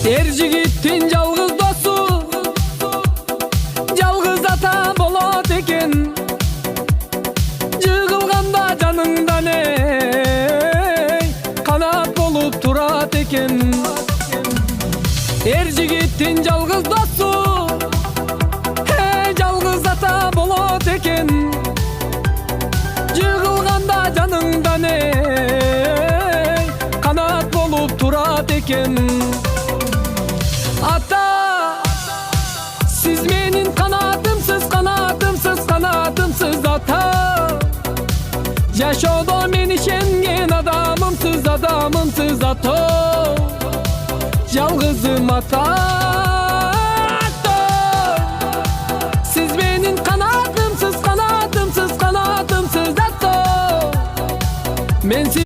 Er jigittin жалгыз досу, жалгыз ата болот экен. Жыгылганда жаныңдан канат болуп турат экен. Er jigittin жалгыз досу, жалгыз ата болот экен. Жыгылганда жаныңдан канат болуп турат экен. Ата, siz menin kanatımsız, kanatımsız, kanatımsız ata. Yaşodo meni şengen adamımsız, adamımsız ata. Жалгызым ата.